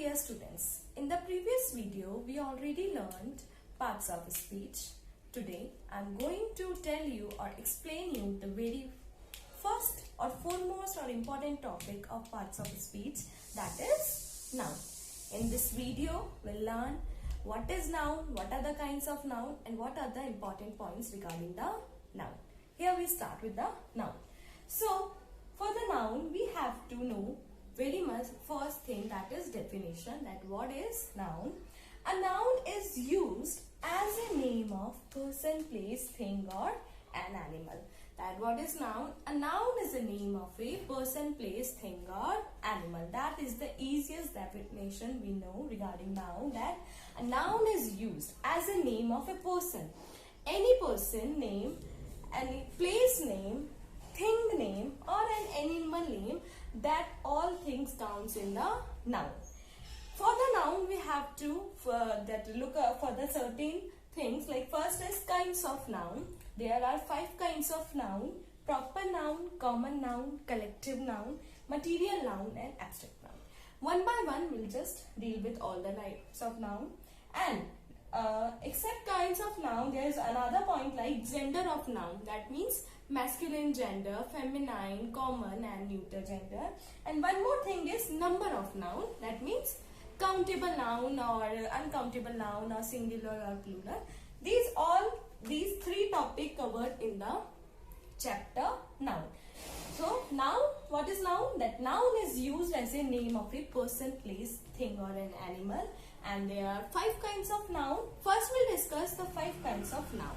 dear students, in the previous video we already learned parts of speech. Today I am going to tell you or explain you the very first or foremost or important topic of parts of speech, that is noun. In this video we'll learn what is noun, what are the kinds of noun and what are the important points regarding the noun. Here we start with the noun. So for the noun we have to know very much first thing, that is definition, that what is noun. A noun is used as a name of person, place, thing or an animal. That what is noun? A noun is a name of a person, place, thing or animal. That is the easiest definition we know regarding noun, that a noun is used as a name of a person. Any person name, any place name, thing name or an animal name, that all things counts in the noun. For the noun we have to look for the certain things, like first is kinds of noun. There are 5 kinds of noun: proper noun, common noun, collective noun, material noun and abstract noun. One by one we'll just deal with all the types of noun. And except kinds of noun, there is another point like gender of noun. That means masculine gender, feminine, common and neuter gender. And one more thing is number of noun. That means countable noun or uncountable noun or singular or plural. These 3 topics covered in the chapter noun. So now what is noun? That noun is used as a name of a person, place, thing or an animal. And there are 5 kinds of noun. First we'll discuss the 5 kinds of noun.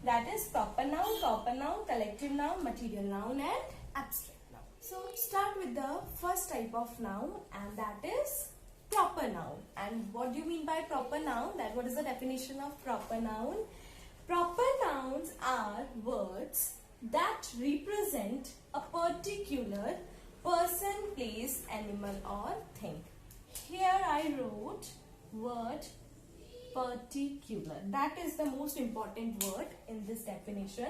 That is proper noun, collective noun, material noun and abstract noun. So start with the first type of noun, and that is proper noun. And what do you mean by proper noun? That what is the definition of proper noun? Proper nouns are words that represent a particular person, place, animal or thing. Here I wrote word particular. That is the most important word in this definition,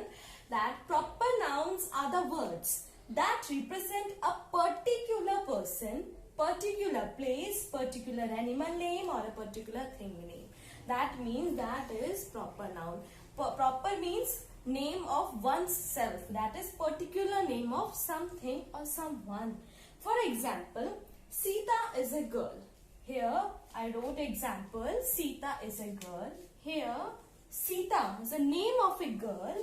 that proper nouns are the words that represent a particular person, particular place, particular animal name or a particular thing name. That means that is proper noun. Proper means name of oneself, that is particular name of something or someone. For example, Sita is a girl. Here I wrote example, Sita is a girl. Here Sita is a name of a girl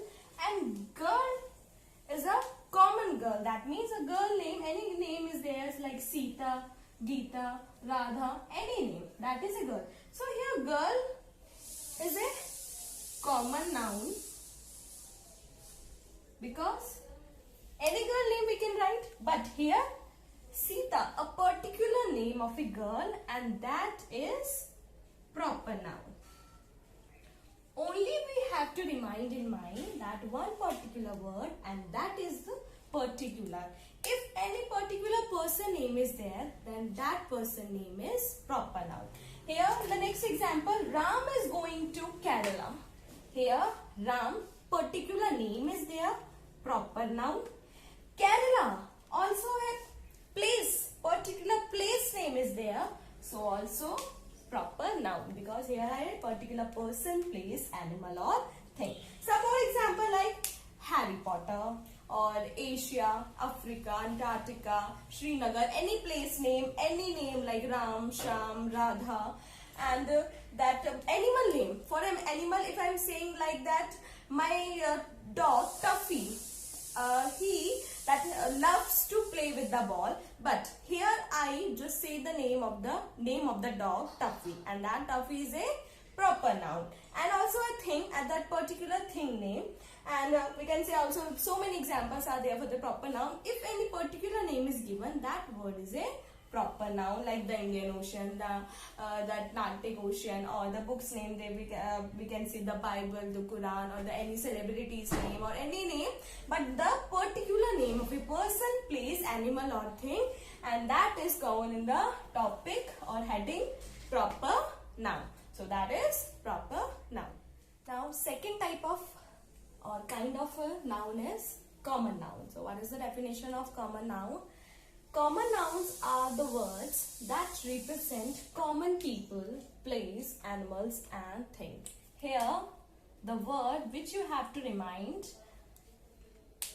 and girl is a common girl. That means a girl name, any name is theirs, like Sita, Geeta, Radha, any name, that is a girl. So here girl is a common noun because any girl name we can write, but here Sita, a particular name of a girl, and that is proper noun. Only we have to remind in mind that one particular word, and that is the particular. If any particular person name is there, then that person name is proper noun. Here the next example, Ram is going to Kerala. Here Ram, particular name is there, proper noun. Kerala, also a place, particular place name is there, so also proper noun, because here I had particular person, place, animal or thing. Some more example like Harry Potter or Asia, Africa, Antarctica, Srinagar, any place name, any name like Ram, Sham, Radha, and that animal name. For an animal, if I am saying like that, my dog Tuffy, he loves to play with the ball, but here I just say the name of the dog Tuffy, and that Tuffy is a proper noun. And also a thing, at that particular thing name, and we can say also so many examples are there for the proper noun. If any particular name is given, that word is a proper noun, like the Indian Ocean, the Atlantic Ocean, or the book's name. There we can see the Bible, the Quran, or the any celebrity's name or any name, but the particular name of a person, place, animal or thing, and that is covered in the topic or heading proper noun. So that is proper noun. Now second type of or kind of a noun is common noun. So what is the definition of common noun? Common nouns are the words that represent common people, place, animals and things. Here, the word which you have to remind,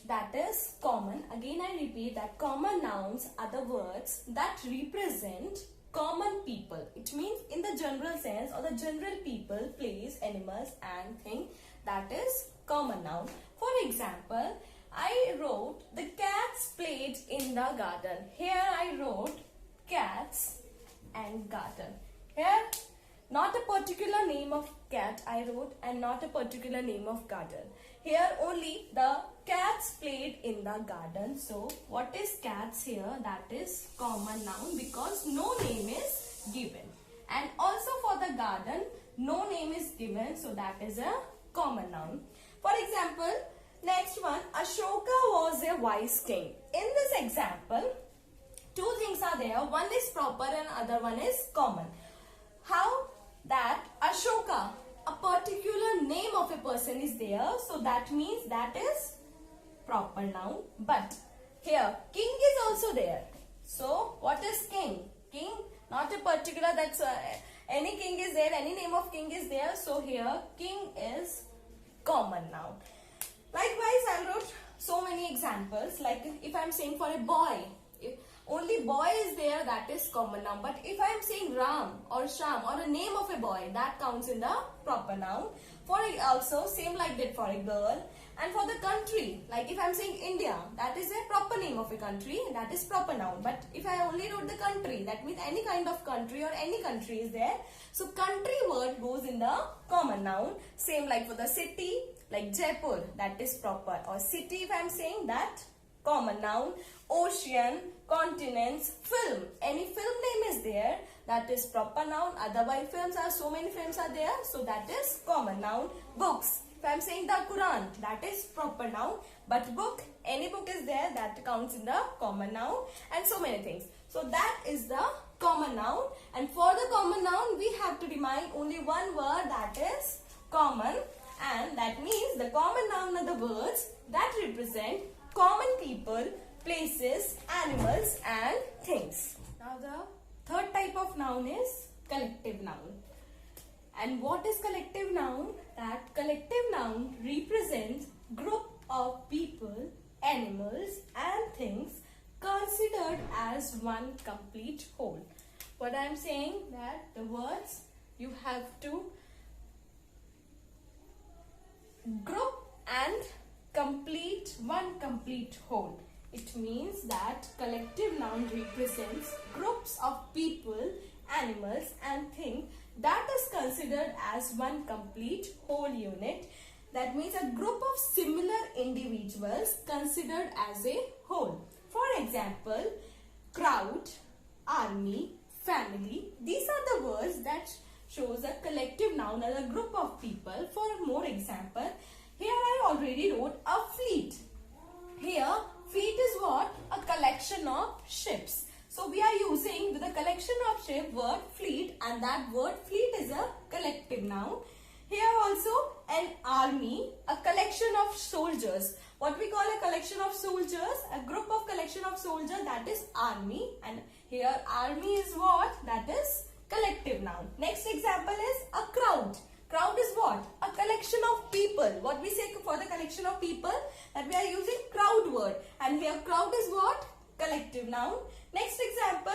that is common. Again I repeat that common nouns are the words that represent common people. It means in the general sense or the general people, place, animals and things. That is common noun. For example, I wrote the cats played in the garden. Here I wrote cats and garden. Here not a particular name of cat I wrote and not a particular name of garden. Here only the cats played in the garden. So what is cats here? That is common noun because no name is given. And also for the garden, no name is given. So that is a common noun. For example, next one, Ashoka was a wise king. In this example, two things are there. One is proper and other one is common. How? That Ashoka, a particular name of a person is there. So that means that is proper noun. But here, king is also there. So what is king? King, not a particular, that's any king is there, any name of king is there. So here, king is common noun. Likewise, I wrote so many examples. Like if I am saying for a boy, if only boy is there, that is common noun. But if I am saying Ram or Sham or a name of a boy, that counts in the proper noun. For also same like that for a girl. And for the country, like if I am saying India, that is a proper name of a country, that is proper noun. But if I only wrote the country, that means any kind of country or any country is there. So country word goes in the common noun. Same like for the city, like Jaipur, that is proper. Or city, if I am saying that, common noun. Ocean, continents, film, any film name is there, that is proper noun. Otherwise films are, so many films are there, so that is common noun. Books, if I am saying the Quran, that is proper noun. But book, any book is there, that counts in the common noun. And so many things. So that is the common noun. And for the common noun, we have to remind only one word, that is common. And that means the common noun are the words that represent common people, places, animals and things. Now the third type of noun is collective noun. And what is collective noun? That collective noun represents group of people, animals and things considered as one complete whole. What I am saying, that the words you have to group and complete one complete whole. It means that collective noun represents groups of people, animals and things that is considered as one complete whole unit. That means a group of similar individuals considered as a whole. For example, crowd, army, family. These are the words that shows a collective noun as a group of people. For more example, here I already wrote a fleet. Here, fleet is what? A collection of ships. So we are using with a collection of ship word fleet, and that word fleet is a collective noun. Here also an army, a collection of soldiers. What we call a collection of soldiers? A group of collection of soldiers, that is army. And here army is what? That is collective noun. Next example is a crowd. Crowd is what? A collection of people. What we say for the collection of people? That we are using crowd word. And here crowd is what? Collective noun. Next example,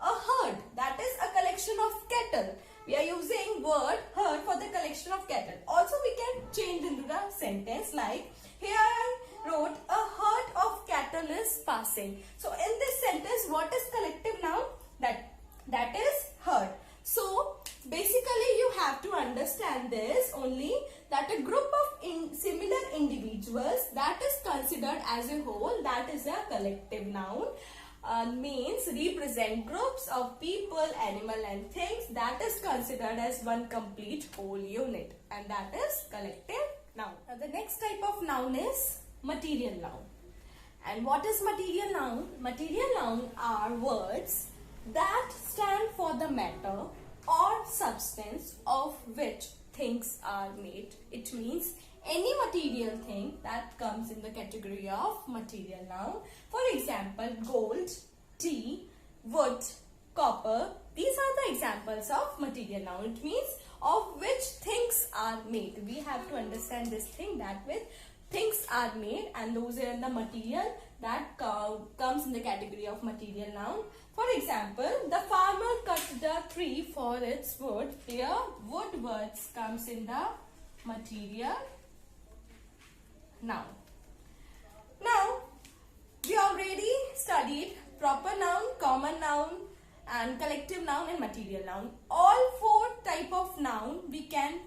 a herd. That is a collection of cattle. We are using word herd for the collection of cattle. Also we can change into the sentence like, here I wrote a herd of cattle is passing. So in this sentence, what is collective noun? That is herd. So basically you have to understand this only, that a group of similar individuals that is considered as a whole, that is a collective noun. Means represent groups of people, animal and things that is considered as one complete whole unit, and that is collective noun. Now the next type of noun is material noun. And what is material noun? Material noun are words that stand for the matter or substance of which things are made. It means any material thing that comes in the category of material noun. For example, gold, tea, wood, copper. These are the examples of material noun. It means of which things are made. We have to understand this thing that with things are made, and those are the material that comes in the category of material noun. For example, the farmer cut the tree for its wood. Here, wood words comes in the material noun. Now, we already studied proper noun, common noun, and collective noun and material noun. All four type of noun we can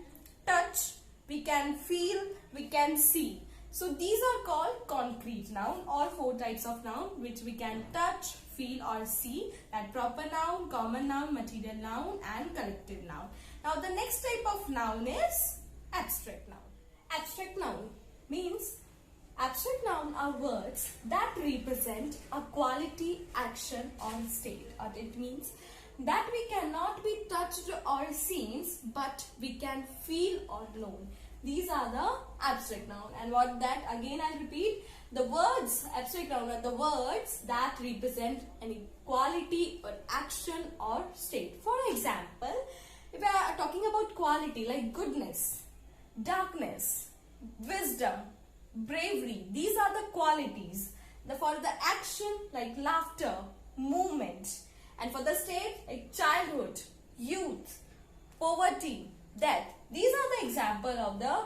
touch, we can feel, we can see. So these are called concrete noun. All four types of noun which we can touch, feel or see, that proper noun, common noun, material noun and collective noun. Now the next type of noun is abstract noun. Abstract noun means abstract noun are words that represent a quality, action or state. Or it means that we cannot be touched or seen, but we can feel or know. These are the abstract noun. And what that, again I'll repeat, the words abstract noun are the words that represent any quality or action or state. For example, if we are talking about quality like goodness, darkness, wisdom, bravery, these are the qualities. For the action like laughter, movement, and for the state like childhood, youth, poverty, death. These are the example of the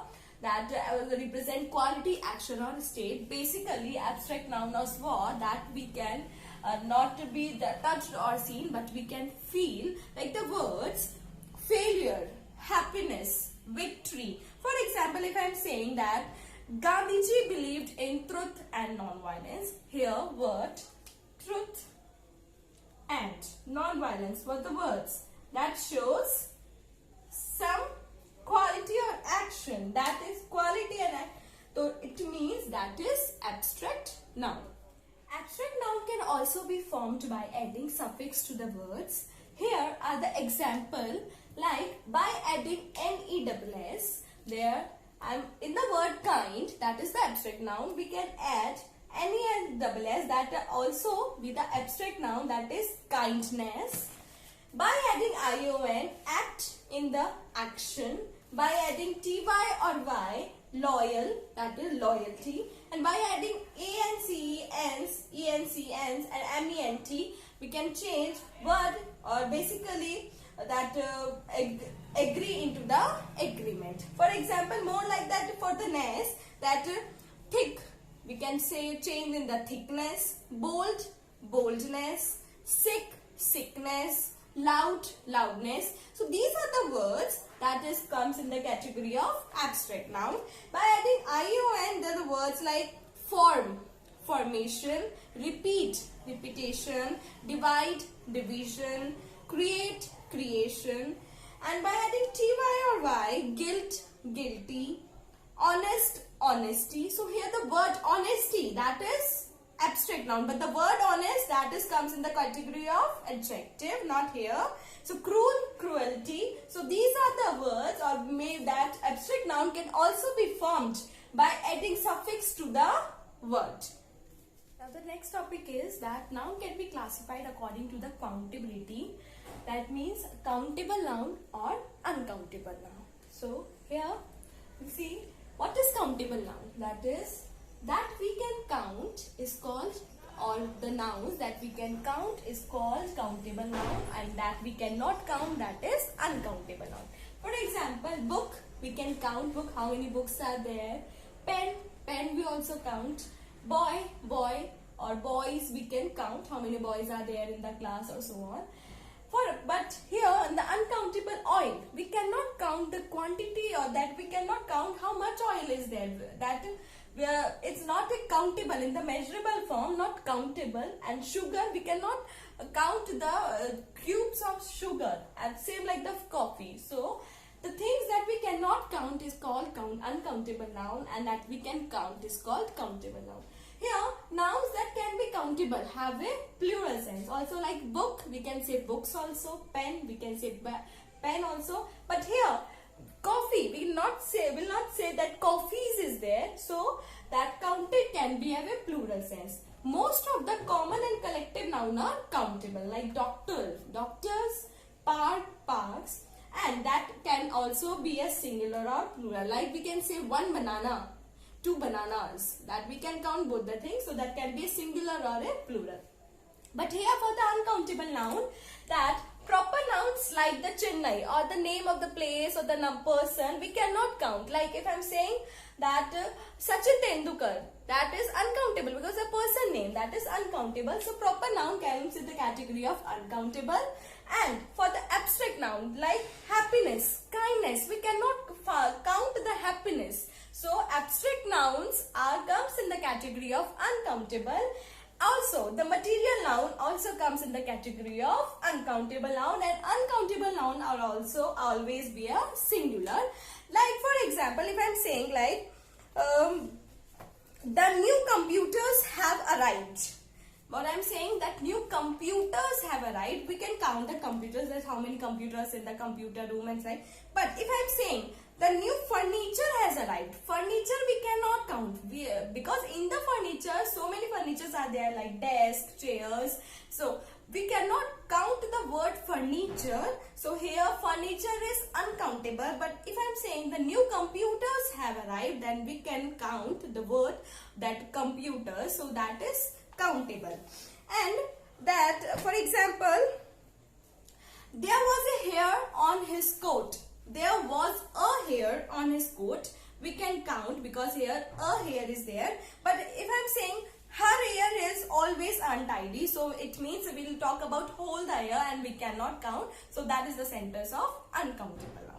that represent quality, action or state. Basically, abstract noun is what that we can not be touched or seen, but we can feel, like the words failure, happiness, victory. For example, if I am saying that Gandhiji believed in truth and non-violence, here word truth and non-violence were the words that shows some quality or action, that is quality and act. So it means that is abstract noun. Abstract noun can also be formed by adding suffix to the words. Here are the example, like by adding NESS. There in the word kind, that is the abstract noun, we can add NESS, that also be the abstract noun, that is kindness. By adding ION, act in the action. By adding TY or Y, loyal, that is loyalty. And by adding ANCENS, ENCNs and MENT, we can change word or basically that agree into the agreement. For example, more like that for the ness, that thick, we can say change in the thickness, bold, boldness, sick, sickness, loud, loudness. So these are the words that is comes in the category of abstract noun. By adding ION, there are the words like form, formation, repeat, repetition, divide, division, create, creation. And by adding TY or Y, guilt, guilty, honest, honesty. So here the word honesty, that is abstract noun, but the word honest, that is comes in the category of adjective, not here. So cruel, cruelty. So these are the words or made that abstract noun can also be formed by adding suffix to the word. Now the next topic is that noun can be classified according to the countability. That means countable noun or uncountable noun. So here you see what is countable noun. That is that we can count is called, or the nouns that we can count is called countable noun, and that we cannot count, that is uncountable noun. For example, book, we can count book, how many books are there. Pen, pen we also count. Boy, boy or boys, we can count how many boys are there in the class or so on. But here in the uncountable oil, we cannot count the quantity, or that we cannot count how much oil is there. That it's not countable in the measurable form, not countable. And sugar, we cannot count the cubes of sugar, and same like the coffee. So the things that we cannot count is called uncountable noun, and that we can count is called countable noun. Here, nouns that can be countable have a plural sense. Also like book, we can say books also. Pen, we can say pen also. But here, coffee, we will not say that coffees is there. So that counted can be have a plural sense. most of the common and collective noun are countable, like doctors, parks, and that can also be a singular or plural. Like we can say one banana, two bananas, that we can count both the things, so that can be a singular or a plural. But here for the uncountable noun, that proper nouns like the Chennai or the name of the place or the person, we cannot count. Like if I'm saying that Sachin Tendulkar, that is uncountable because a person name, that is uncountable. So proper noun comes in the category of uncountable. And for the abstract noun like happiness, kindness, we cannot count the happiness. So abstract nouns comes in the category of uncountable. Also, the material noun also comes in the category of uncountable noun, and uncountable noun are also always be a singular. Like for example, if I'm saying like the new computers have arrived. What I'm saying, that new computers have arrived, we can count the computers, there's how many computers in the computer room and like. But if I'm saying the new furniture has arrived, furniture we cannot count, because in the furniture so many furnitures are there like desk, chairs, so we cannot count the word furniture. So here furniture is uncountable. But if I'm saying the new computers have arrived, then we can count the word that computers, so that is countable. And that, for example, there was a hair on his coat. There was a hair on his coat. We can count because here a hair is there. But if I'm saying her hair is always untidy, so it means we will talk about whole the hair and we cannot count. So that is the sentence of uncountable.